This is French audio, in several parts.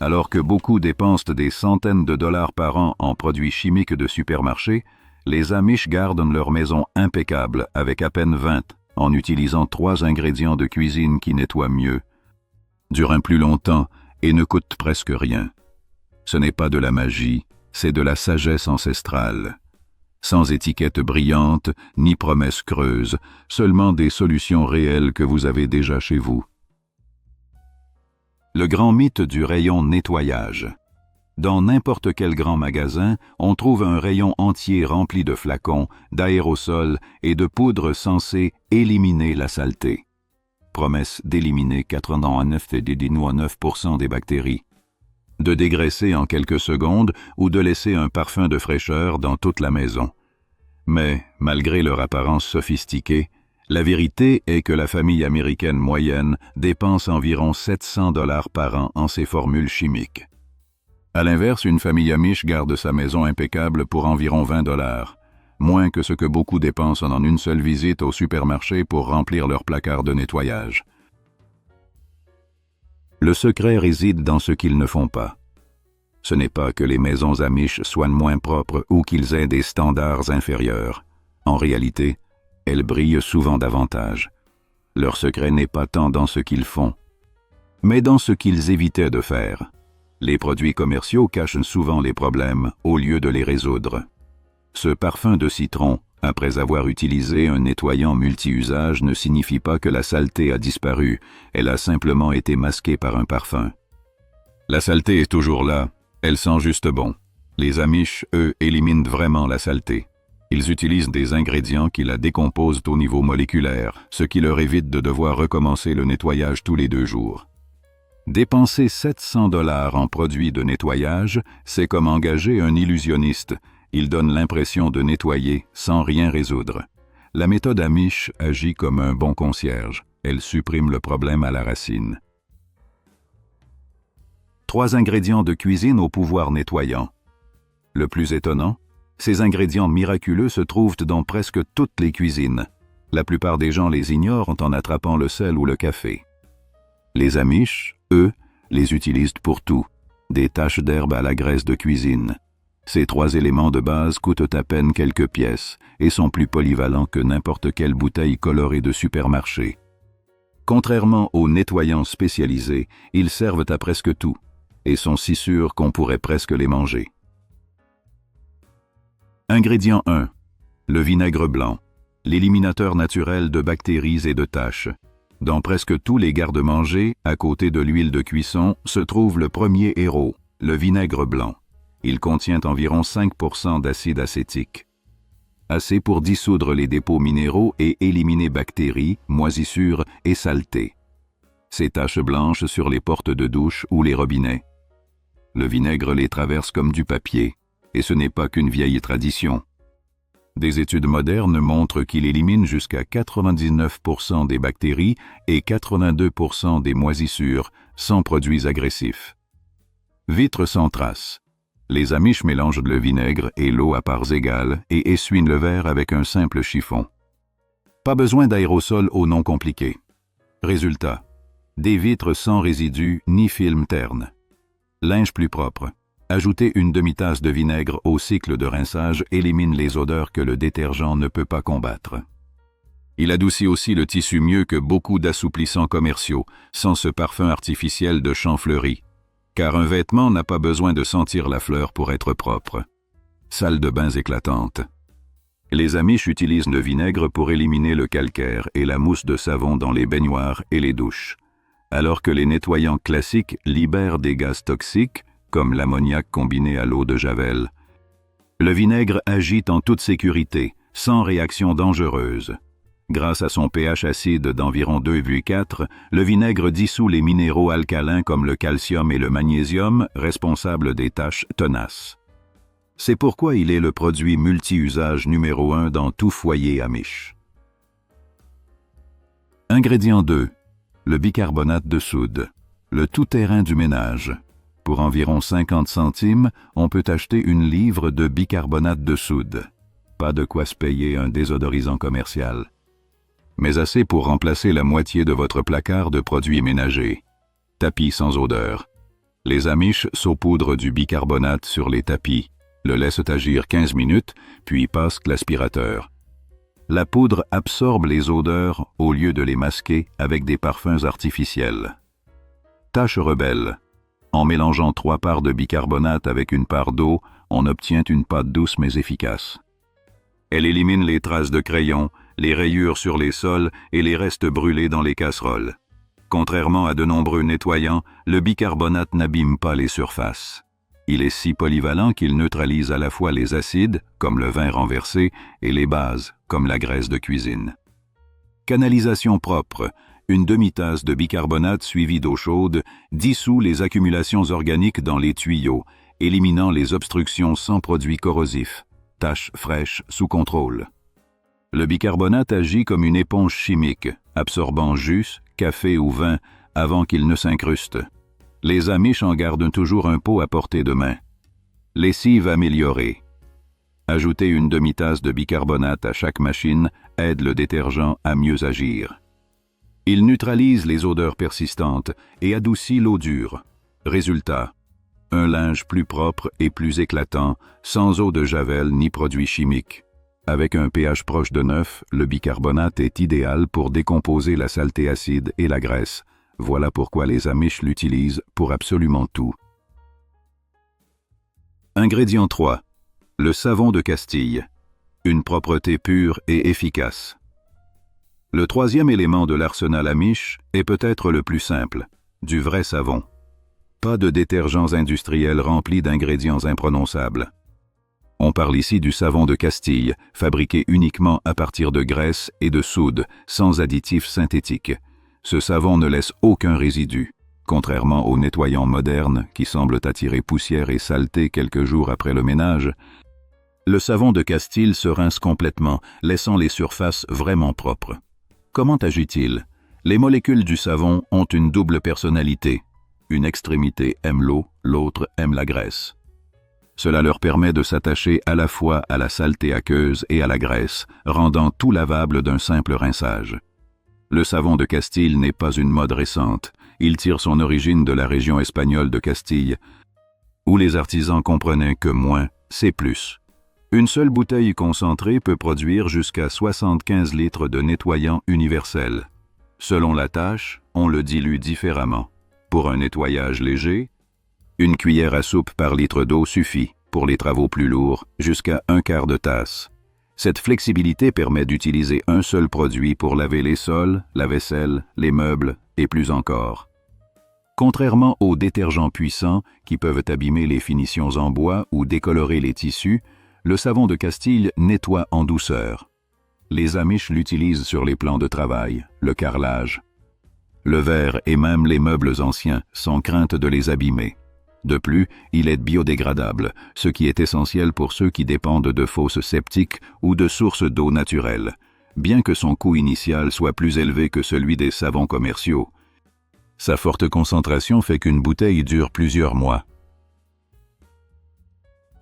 Alors que beaucoup dépensent des centaines de dollars par an en produits chimiques de supermarché, les Amish gardent leur maison impeccable avec à peine 20, en utilisant 3 ingrédients de cuisine qui nettoient mieux, durent plus longtemps et ne coûtent presque rien. Ce n'est pas de la magie, c'est de la sagesse ancestrale. Sans étiquette brillante, ni promesses creuses, seulement des solutions réelles que vous avez déjà chez vous. Le grand mythe du rayon nettoyage. Dans n'importe quel grand magasin, on trouve un rayon entier rempli de flacons, d'aérosols et de poudres censées éliminer la saleté. Promesse d'éliminer 99% des bactéries, de dégraisser en quelques secondes ou de laisser un parfum de fraîcheur dans toute la maison. Mais, malgré leur apparence sophistiquée, la vérité est que la famille américaine moyenne dépense environ 700 $ par an en ces formules chimiques. À l'inverse, une famille Amish garde sa maison impeccable pour environ 20 $, moins que ce que beaucoup dépensent en une seule visite au supermarché pour remplir leur placard de nettoyage. Le secret réside dans ce qu'ils ne font pas. Ce n'est pas que les maisons Amish soient moins propres ou qu'ils aient des standards inférieurs. En réalité, elles brillent souvent davantage. Leur secret n'est pas tant dans ce qu'ils font, mais dans ce qu'ils évitaient de faire. Les produits commerciaux cachent souvent les problèmes au lieu de les résoudre. Ce parfum de citron, après avoir utilisé un nettoyant multi-usage, ne signifie pas que la saleté a disparu, elle a simplement été masquée par un parfum. La saleté est toujours là, elle sent juste bon. Les Amish, eux, éliminent vraiment la saleté. Ils utilisent des ingrédients qui la décomposent au niveau moléculaire, ce qui leur évite de devoir recommencer le nettoyage tous les 2 jours. Dépenser 700 $ en produits de nettoyage, c'est comme engager un illusionniste. Il donne l'impression de nettoyer sans rien résoudre. La méthode Amish agit comme un bon concierge. Elle supprime le problème à la racine. 3 ingrédients de cuisine au pouvoir nettoyant. Le plus étonnant, ces ingrédients miraculeux se trouvent dans presque toutes les cuisines. La plupart des gens les ignorent en attrapant le sel ou le café. Les Amish, eux, les utilisent pour tout, des taches d'herbe à la graisse de cuisine. Ces 3 éléments de base coûtent à peine quelques pièces et sont plus polyvalents que n'importe quelle bouteille colorée de supermarché. Contrairement aux nettoyants spécialisés, ils servent à presque tout et sont si sûrs qu'on pourrait presque les manger. Ingrédient 1. Le vinaigre blanc, l'éliminateur naturel de bactéries et de taches. Dans presque tous les garde-manger, à côté de l'huile de cuisson, se trouve le premier héros, le vinaigre blanc. Il contient environ 5% d'acide acétique. Assez pour dissoudre les dépôts minéraux et éliminer bactéries, moisissures et saletés. Ces taches blanches sur les portes de douche ou les robinets. Le vinaigre les traverse comme du papier, et ce n'est pas qu'une vieille tradition. Des études modernes montrent qu'il élimine jusqu'à 99% des bactéries et 82% des moisissures sans produits agressifs. Vitre sans trace. Les Amish mélangent le vinaigre et l'eau à parts égales et essuient le verre avec un simple chiffon. Pas besoin d'aérosol au nom compliqué. Résultat, des vitres sans résidus ni film terne. Linge plus propre. Ajouter une demi-tasse de vinaigre au cycle de rinçage élimine les odeurs que le détergent ne peut pas combattre. Il adoucit aussi le tissu mieux que beaucoup d'assouplissants commerciaux, sans ce parfum artificiel de champ fleuri. Car un vêtement n'a pas besoin de sentir la fleur pour être propre. Salle de bains éclatante. Les Amish utilisent le vinaigre pour éliminer le calcaire et la mousse de savon dans les baignoires et les douches, alors que les nettoyants classiques libèrent des gaz toxiques, comme l'ammoniac combiné à l'eau de Javel. Le vinaigre agit en toute sécurité, sans réaction dangereuse. Grâce à son pH acide d'environ 2,4, le vinaigre dissout les minéraux alcalins comme le calcium et le magnésium, responsables des taches tenaces. C'est pourquoi il est le produit multi-usage numéro 1 dans tout foyer Amish. Ingrédient 2. Le bicarbonate de soude, le tout-terrain du ménage. Pour environ 50 centimes, on peut acheter une livre de bicarbonate de soude. Pas de quoi se payer un désodorisant commercial. Mais assez pour remplacer la moitié de votre placard de produits ménagers. Tapis sans odeur. Les Amish saupoudrent du bicarbonate sur les tapis, le laissent agir 15 minutes, puis passent l'aspirateur. La poudre absorbe les odeurs au lieu de les masquer avec des parfums artificiels. Tâche rebelle. En mélangeant 3 parts de bicarbonate avec une part d'eau, on obtient une pâte douce mais efficace. Elle élimine les traces de crayon, les rayures sur les sols et les restes brûlés dans les casseroles. Contrairement à de nombreux nettoyants, le bicarbonate n'abîme pas les surfaces. Il est si polyvalent qu'il neutralise à la fois les acides, comme le vin renversé, et les bases, comme la graisse de cuisine. Canalisation propre. Une demi-tasse de bicarbonate suivie d'eau chaude dissout les accumulations organiques dans les tuyaux, éliminant les obstructions sans produits corrosifs. Tâche fraîche sous contrôle. Le bicarbonate agit comme une éponge chimique, absorbant jus, café ou vin avant qu'il ne s'incruste. Les Amish en gardent toujours un pot à portée de main. Lessive améliorée. Ajouter une demi-tasse de bicarbonate à chaque machine aide le détergent à mieux agir. Il neutralise les odeurs persistantes et adoucit l'eau dure. Résultat, un linge plus propre et plus éclatant, sans eau de javel ni produits chimiques. Avec un pH proche de 9, le bicarbonate est idéal pour décomposer la saleté acide et la graisse. Voilà pourquoi les Amish l'utilisent pour absolument tout. Ingrédient 3. Le savon de Castille. Une propreté pure et efficace. Le troisième élément de l'arsenal Amish est peut-être le plus simple, du vrai savon. Pas de détergents industriels remplis d'ingrédients imprononçables. On parle ici du savon de Castille, fabriqué uniquement à partir de graisse et de soude, sans additifs synthétiques. Ce savon ne laisse aucun résidu, contrairement aux nettoyants modernes qui semblent attirer poussière et saleté quelques jours après le ménage. Le savon de Castille se rince complètement, laissant les surfaces vraiment propres. Comment agit-il? Les molécules du savon ont une double personnalité. Une extrémité aime l'eau, l'autre aime la graisse. Cela leur permet de s'attacher à la fois à la saleté aqueuse et à la graisse, rendant tout lavable d'un simple rinçage. Le savon de Castille n'est pas une mode récente. Il tire son origine de la région espagnole de Castille, où les artisans comprenaient que moins, c'est plus. Une seule bouteille concentrée peut produire jusqu'à 75 litres de nettoyant universel. Selon la tâche, on le dilue différemment. Pour un nettoyage léger, une cuillère à soupe par litre d'eau suffit. Pour les travaux plus lourds, jusqu'à 1/4 de tasse. Cette flexibilité permet d'utiliser un seul produit pour laver les sols, la vaisselle, les meubles et plus encore. Contrairement aux détergents puissants qui peuvent abîmer les finitions en bois ou décolorer les tissus, le savon de Castille nettoie en douceur. Les Amish l'utilisent sur les plans de travail, le carrelage, le verre et même les meubles anciens, sans crainte de les abîmer. De plus, il est biodégradable, ce qui est essentiel pour ceux qui dépendent de fosses septiques ou de sources d'eau naturelles, bien que son coût initial soit plus élevé que celui des savons commerciaux. Sa forte concentration fait qu'une bouteille dure plusieurs mois.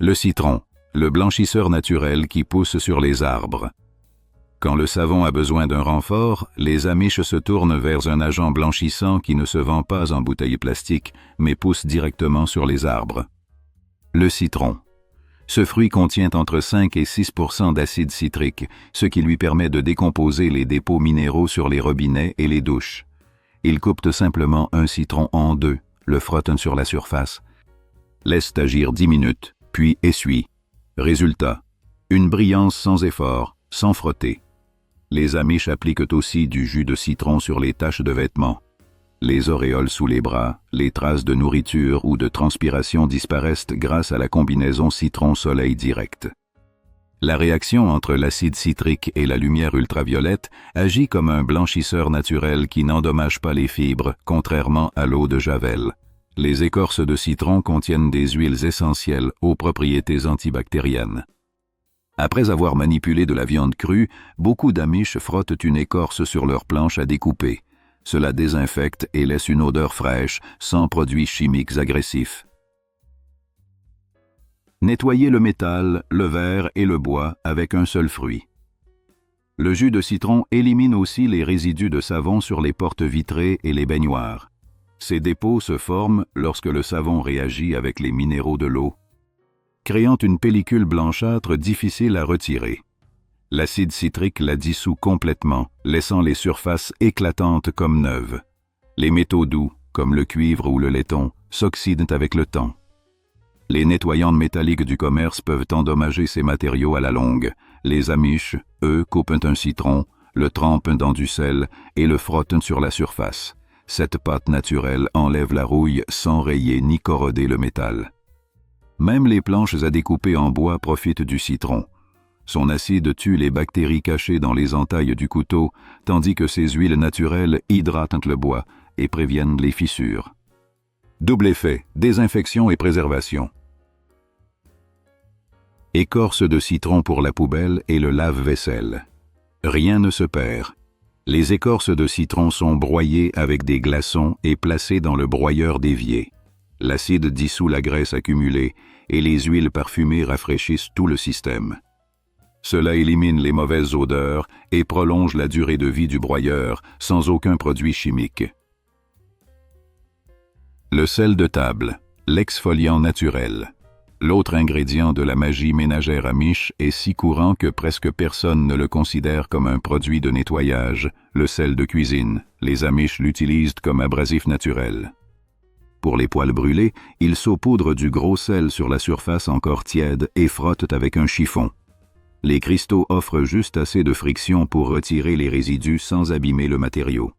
Le citron, le blanchisseur naturel qui pousse sur les arbres. Quand le savon a besoin d'un renfort, les Amish se tournent vers un agent blanchissant qui ne se vend pas en bouteille plastique, mais pousse directement sur les arbres. Le citron. Ce fruit contient entre 5 et 6% d'acide citrique, ce qui lui permet de décomposer les dépôts minéraux sur les robinets et les douches. Il coupe simplement un citron en 2, le frotte sur la surface, laisse agir 10 minutes, puis essuie. Résultat, une brillance sans effort, sans frotter. Les Amish appliquent aussi du jus de citron sur les taches de vêtements. Les auréoles sous les bras, les traces de nourriture ou de transpiration disparaissent grâce à la combinaison citron-soleil direct. La réaction entre l'acide citrique et la lumière ultraviolette agit comme un blanchisseur naturel qui n'endommage pas les fibres, contrairement à l'eau de javel. Les écorces de citron contiennent des huiles essentielles aux propriétés antibactériennes. Après avoir manipulé de la viande crue, beaucoup d'Amish frottent une écorce sur leur planche à découper. Cela désinfecte et laisse une odeur fraîche, sans produits chimiques agressifs. Nettoyer le métal, le verre et le bois avec un seul fruit. Le jus de citron élimine aussi les résidus de savon sur les portes vitrées et les baignoires. Ces dépôts se forment lorsque le savon réagit avec les minéraux de l'eau, créant une pellicule blanchâtre difficile à retirer. L'acide citrique la dissout complètement, laissant les surfaces éclatantes comme neuves. Les métaux doux, comme le cuivre ou le laiton, s'oxydent avec le temps. Les nettoyants métalliques du commerce peuvent endommager ces matériaux à la longue. Les Amish, eux, coupent un citron, le trempent dans du sel et le frottent sur la surface. Cette pâte naturelle enlève la rouille sans rayer ni corroder le métal. Même les planches à découper en bois profitent du citron. Son acide tue les bactéries cachées dans les entailles du couteau, tandis que ses huiles naturelles hydratent le bois et préviennent les fissures. Double effet, désinfection et préservation. Écorce de citron pour la poubelle et le lave-vaisselle. Rien ne se perd. Les écorces de citron sont broyées avec des glaçons et placées dans le broyeur d'évier. L'acide dissout la graisse accumulée et les huiles parfumées rafraîchissent tout le système. Cela élimine les mauvaises odeurs et prolonge la durée de vie du broyeur sans aucun produit chimique. Le sel de table, l'exfoliant naturel. L'autre ingrédient de la magie ménagère Amish est si courant que presque personne ne le considère comme un produit de nettoyage, le sel de cuisine. Les Amish l'utilisent comme abrasif naturel. Pour les poêles brûlés, ils saupoudrent du gros sel sur la surface encore tiède et frottent avec un chiffon. Les cristaux offrent juste assez de friction pour retirer les résidus sans abîmer le matériau.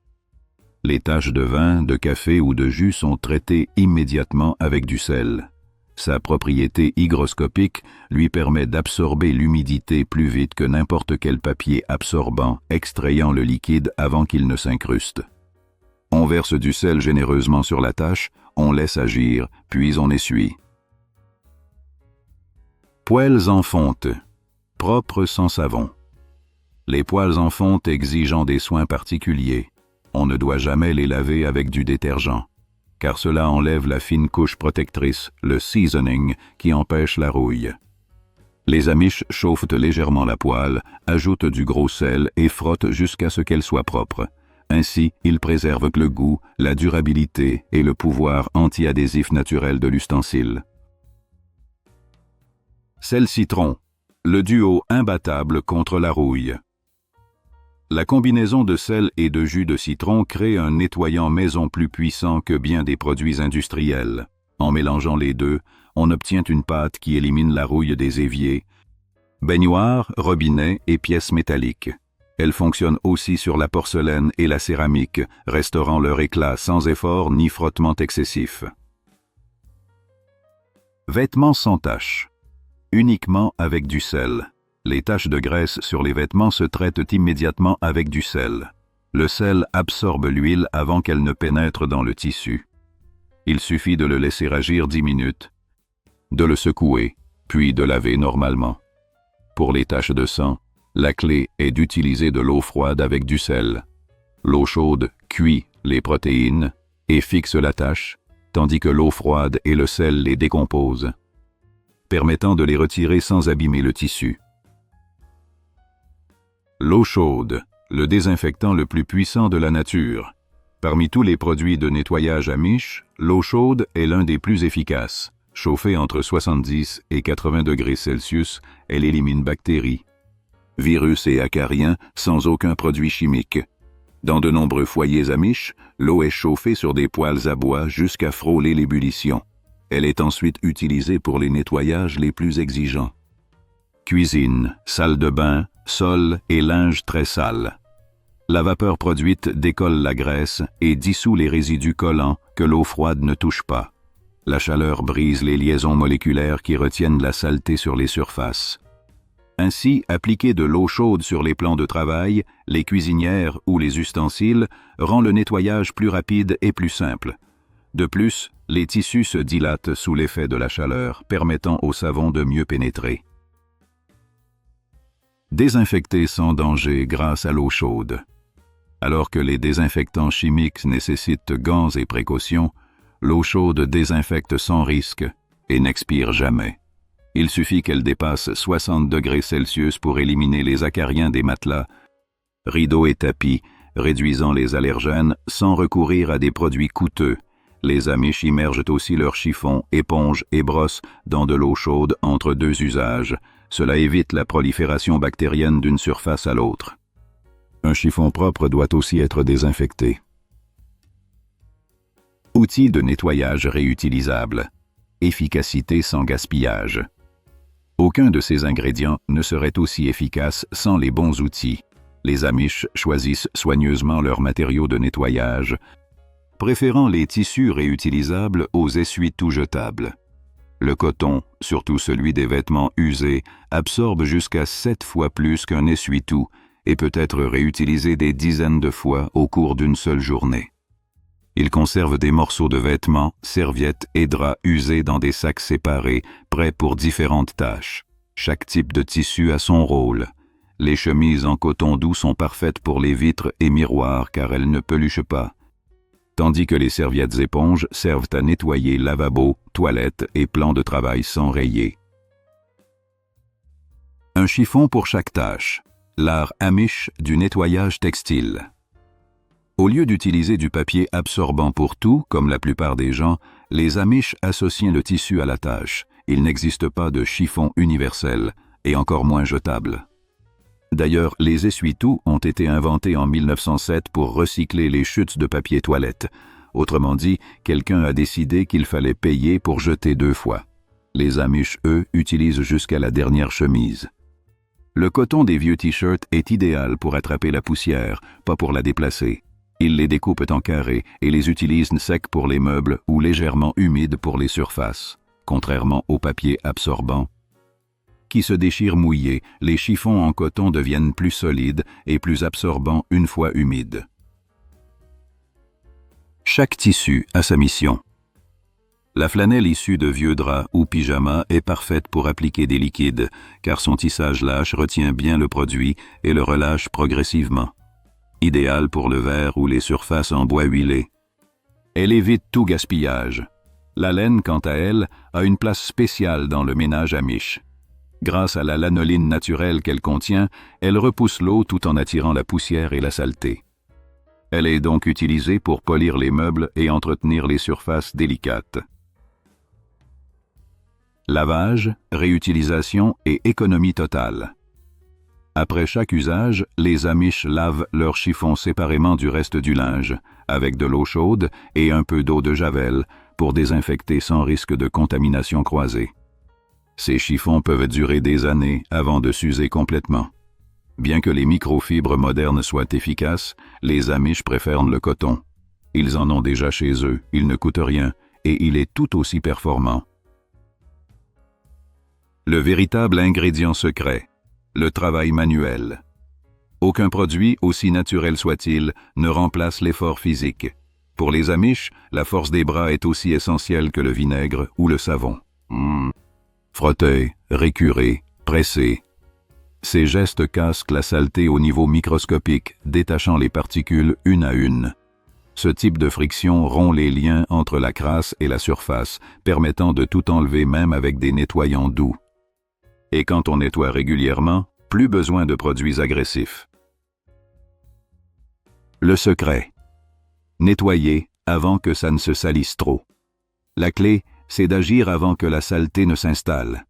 Les taches de vin, de café ou de jus sont traitées immédiatement avec du sel. Sa propriété hygroscopique lui permet d'absorber l'humidité plus vite que n'importe quel papier absorbant, extrayant le liquide avant qu'il ne s'incruste. On verse du sel généreusement sur la tâche, on laisse agir, puis on essuie. Poêles en fonte, propres sans savon. Les poêles en fonte exigeant des soins particuliers. On ne doit jamais les laver avec du détergent, car cela enlève la fine couche protectrice, le seasoning, qui empêche la rouille. Les Amish chauffent légèrement la poêle, ajoutent du gros sel et frottent jusqu'à ce qu'elle soit propre. Ainsi, ils préservent le goût, la durabilité et le pouvoir anti-adhésif naturel de l'ustensile. Sel-citron, le duo imbattable contre la rouille. La combinaison de sel et de jus de citron crée un nettoyant maison plus puissant que bien des produits industriels. En mélangeant les deux, on obtient une pâte qui élimine la rouille des éviers, baignoires, robinets et pièces métalliques. Elle fonctionne aussi sur la porcelaine et la céramique, restaurant leur éclat sans effort ni frottement excessif. Vêtements sans taches. Uniquement avec du sel. Les taches de graisse sur les vêtements se traitent immédiatement avec du sel. Le sel absorbe l'huile avant qu'elle ne pénètre dans le tissu. Il suffit de le laisser agir 10 minutes, de le secouer, puis de laver normalement. Pour les taches de sang, la clé est d'utiliser de l'eau froide avec du sel. L'eau chaude cuit les protéines et fixe la tache, tandis que l'eau froide et le sel les décomposent, permettant de les retirer sans abîmer le tissu. L'eau chaude, le désinfectant le plus puissant de la nature. Parmi tous les produits de nettoyage Amish, l'eau chaude est l'un des plus efficaces. Chauffée entre 70 et 80 degrés Celsius, elle élimine bactéries, virus et acariens sans aucun produit chimique. Dans de nombreux foyers Amish, l'eau est chauffée sur des poêles à bois jusqu'à frôler l'ébullition. Elle est ensuite utilisée pour les nettoyages les plus exigeants. Cuisine, salle de bain, sol et linge très sale. La vapeur produite décolle la graisse et dissout les résidus collants que l'eau froide ne touche pas. La chaleur brise les liaisons moléculaires qui retiennent la saleté sur les surfaces. Ainsi, appliquer de l'eau chaude sur les plans de travail, les cuisinières ou les ustensiles rend le nettoyage plus rapide et plus simple. De plus, les tissus se dilatent sous l'effet de la chaleur, permettant au savon de mieux pénétrer. Désinfecter sans danger grâce à l'eau chaude. Alors que les désinfectants chimiques nécessitent gants et précautions, l'eau chaude désinfecte sans risque et n'expire jamais. Il suffit qu'elle dépasse 60 degrés Celsius pour éliminer les acariens des matelas, rideaux et tapis, réduisant les allergènes sans recourir à des produits coûteux Les Amish immergent aussi leurs chiffons, éponges et brosses dans de l'eau chaude entre deux usages. Cela évite la prolifération bactérienne d'une surface à l'autre. Un chiffon propre doit aussi être désinfecté. Outils de nettoyage réutilisables. Efficacité sans gaspillage. Aucun de ces ingrédients ne serait aussi efficace sans les bons outils. Les Amish choisissent soigneusement leurs matériaux de nettoyage, préférant les tissus réutilisables aux essuie-tout jetables. Le coton, surtout celui des vêtements usés, absorbe jusqu'à 7 fois plus qu'un essuie-tout et peut être réutilisé des dizaines de fois au cours d'une seule journée. Il conserve des morceaux de vêtements, serviettes et draps usés dans des sacs séparés, prêts pour différentes tâches. Chaque type de tissu a son rôle. Les chemises en coton doux sont parfaites pour les vitres et miroirs car elles ne peluchent pas, tandis que les serviettes éponges servent à nettoyer lavabos, toilettes et plans de travail sans rayer. Un chiffon pour chaque tâche. L'art Amish du nettoyage textile. Au lieu d'utiliser du papier absorbant pour tout, comme la plupart des gens, les Amish associent le tissu à la tâche. Il n'existe pas de chiffon universel, et encore moins jetable. D'ailleurs, les essuie-tout ont été inventés en 1907 pour recycler les chutes de papier toilette. Autrement dit, quelqu'un a décidé qu'il fallait payer pour jeter 2 fois. Les Amish, eux, utilisent jusqu'à la dernière chemise. Le coton des vieux t-shirts est idéal pour attraper la poussière, pas pour la déplacer. Ils les découpent en carrés et les utilisent secs pour les meubles ou légèrement humides pour les surfaces. Contrairement au papier absorbant, qui se déchirent mouillés, les chiffons en coton deviennent plus solides et plus absorbants une fois humides. Chaque tissu a sa mission. La flanelle issue de vieux draps ou pyjamas est parfaite pour appliquer des liquides, car son tissage lâche retient bien le produit et le relâche progressivement. Idéal pour le verre ou les surfaces en bois huilé. Elle évite tout gaspillage. La laine, quant à elle, a une place spéciale dans le ménage Amish. Grâce à la lanoline naturelle qu'elle contient, elle repousse l'eau tout en attirant la poussière et la saleté. Elle est donc utilisée pour polir les meubles et entretenir les surfaces délicates. Lavage, réutilisation et économie totale. Après chaque usage, les Amish lavent leurs chiffons séparément du reste du linge, avec de l'eau chaude et un peu d'eau de javel, pour désinfecter sans risque de contamination croisée. Ces chiffons peuvent durer des années avant de s'user complètement. Bien que les microfibres modernes soient efficaces, les Amish préfèrent le coton. Ils en ont déjà chez eux, il ne coûte rien, et il est tout aussi performant. Le véritable ingrédient secret, le travail manuel. Aucun produit, aussi naturel soit-il, ne remplace l'effort physique. Pour les Amish, la force des bras est aussi essentielle que le vinaigre ou le savon. Frotter, récurer, presser. Ces gestes cassent la saleté au niveau microscopique, détachant les particules une à une. Ce type de friction rompt les liens entre la crasse et la surface, permettant de tout enlever même avec des nettoyants doux. Et quand on nettoie régulièrement, plus besoin de produits agressifs. Le secret. Nettoyer avant que ça ne se salisse trop. La clé, c'est d'agir avant que la saleté ne s'installe.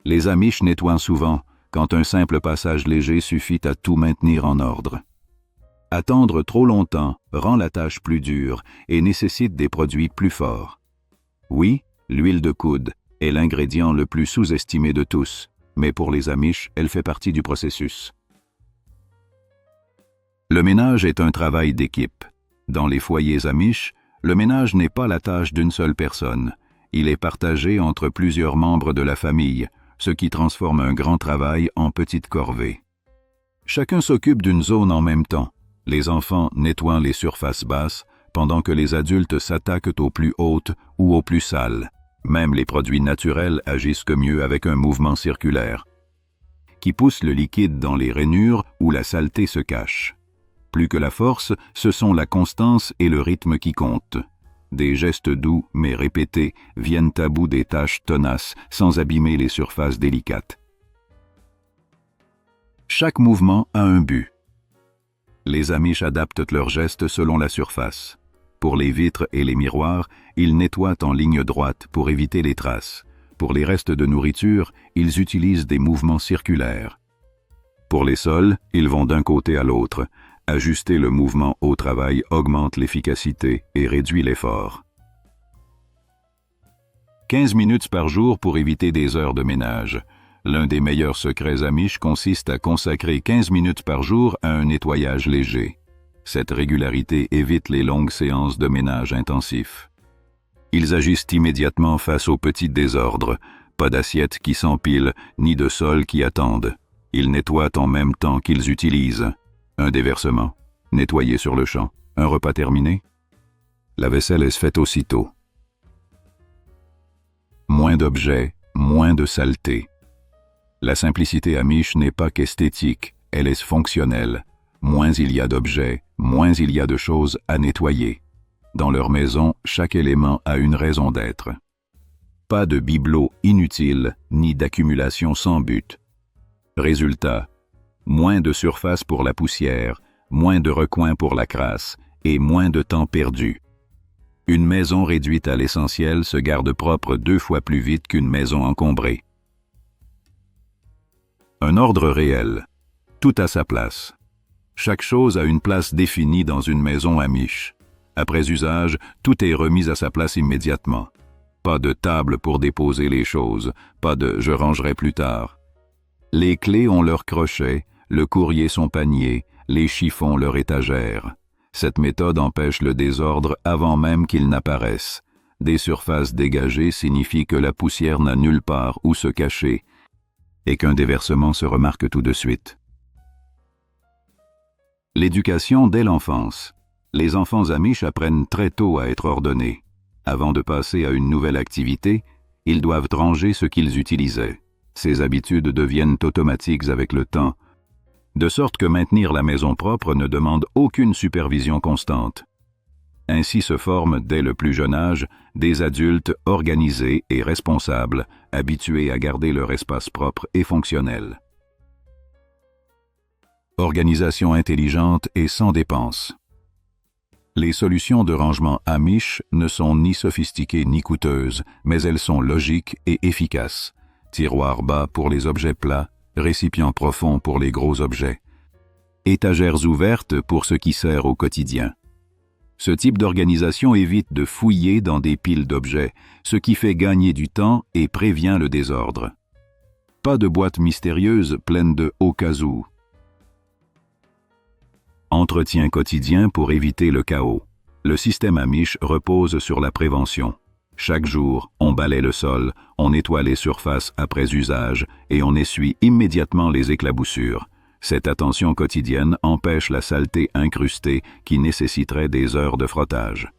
Les Amish nettoient souvent, quand un simple passage léger suffit à tout maintenir en ordre. Attendre trop longtemps rend la tâche plus dure et nécessite des produits plus forts. Oui, l'huile de coude est l'ingrédient le plus sous-estimé de tous, mais pour les Amish, elle fait partie du processus. Le ménage est un travail d'équipe. Dans les foyers Amish, le ménage n'est pas la tâche d'une seule personne. Il est partagé entre plusieurs membres de la famille, ce qui transforme un grand travail en petites corvées. Chacun s'occupe d'une zone en même temps, les enfants nettoient les surfaces basses, pendant que les adultes s'attaquent aux plus hautes ou aux plus sales. Même les produits naturels agissent mieux avec un mouvement circulaire, qui pousse le liquide dans les rainures où la saleté se cache. Plus que la force, ce sont la constance et le rythme qui comptent. Des gestes doux mais répétés viennent à bout des tâches tenaces sans abîmer les surfaces délicates. Chaque mouvement a un but. Les Amish adaptent leurs gestes selon la surface. Pour les vitres et les miroirs, ils nettoient en ligne droite pour éviter les traces. Pour les restes de nourriture, ils utilisent des mouvements circulaires. Pour les sols, ils vont d'un côté à l'autre. Ajuster le mouvement au travail augmente l'efficacité et réduit l'effort. 15 minutes par jour pour éviter des heures de ménage. L'un des meilleurs secrets Amish consiste à consacrer 15 minutes par jour à un nettoyage léger. Cette régularité évite les longues séances de ménage intensif. Ils agissent immédiatement face aux petits désordres. Pas d'assiettes qui s'empilent, ni de sols qui attendent. Ils nettoient en même temps qu'ils utilisent. Un déversement, nettoyer sur le champ, un repas terminé. La vaisselle est faite aussitôt. Moins d'objets, moins de saleté. La simplicité Amish n'est pas qu'esthétique, elle est fonctionnelle. Moins il y a d'objets, moins il y a de choses à nettoyer. Dans leur maison, chaque élément a une raison d'être. Pas de bibelots inutiles, ni d'accumulation sans but. Résultat, moins de surface pour la poussière, moins de recoins pour la crasse, et moins de temps perdu. Une maison réduite à l'essentiel se garde propre 2 fois plus vite qu'une maison encombrée. Un ordre réel. Tout à sa place. Chaque chose a une place définie dans une maison Amish. Après usage, tout est remis à sa place immédiatement. Pas de table pour déposer les choses, pas de « je rangerai plus tard ». Les clés ont leur crochet, le courrier son panier, les chiffons leur étagère. Cette méthode empêche le désordre avant même qu'il n'apparaisse. Des surfaces dégagées signifient que la poussière n'a nulle part où se cacher et qu'un déversement se remarque tout de suite. L'éducation dès l'enfance. Les enfants Amish apprennent très tôt à être ordonnés. Avant de passer à une nouvelle activité, ils doivent ranger ce qu'ils utilisaient. Ces habitudes deviennent automatiques avec le temps, de sorte que maintenir la maison propre ne demande aucune supervision constante. Ainsi se forment, dès le plus jeune âge, des adultes organisés et responsables, habitués à garder leur espace propre et fonctionnel. Organisation intelligente et sans dépenses. Les solutions de rangement Amish ne sont ni sophistiquées ni coûteuses, mais elles sont logiques et efficaces. Tiroirs bas pour les objets plats, récipients profonds pour les gros objets, étagères ouvertes pour ce qui sert au quotidien. Ce type d'organisation évite de fouiller dans des piles d'objets, ce qui fait gagner du temps et prévient le désordre. Pas de boîtes mystérieuses pleines de au cas où. Entretien quotidien pour éviter le chaos. Le système Amish repose sur la prévention. Chaque jour, on balaie le sol, on nettoie les surfaces après usage et on essuie immédiatement les éclaboussures. Cette attention quotidienne empêche la saleté incrustée qui nécessiterait des heures de frottage.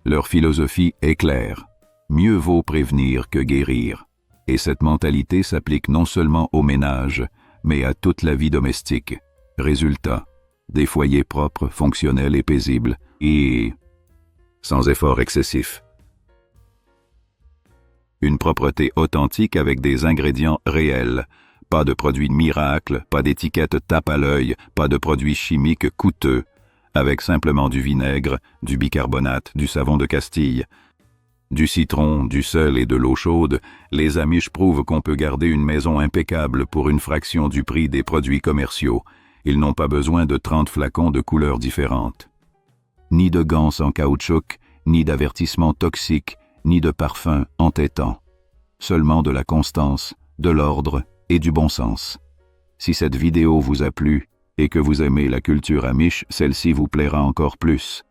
Leur philosophie est claire. Mieux vaut prévenir que guérir. Et cette mentalité s'applique non seulement au ménage, mais à toute la vie domestique. Résultat, des foyers propres, fonctionnels et paisibles, et sans effort excessif. Une propreté authentique avec des ingrédients réels. Pas de produits miracles, pas d'étiquettes tape à l'œil, pas de produits chimiques coûteux, avec simplement du vinaigre, du bicarbonate, du savon de Castille, du citron, du sel et de l'eau chaude, les Amish prouvent qu'on peut garder une maison impeccable pour une fraction du prix des produits commerciaux. Ils n'ont pas besoin de 30 flacons de couleurs différentes. Ni de gants en caoutchouc, ni d'avertissements toxiques, ni de parfums entêtants. Seulement de la constance, de l'ordre et du bon sens. Si cette vidéo vous a plu et que vous aimez la culture Amish, celle-ci vous plaira encore plus.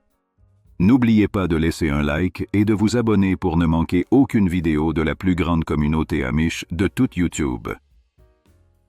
N'oubliez pas de laisser un like et de vous abonner pour ne manquer aucune vidéo de la plus grande communauté Amish de toute YouTube.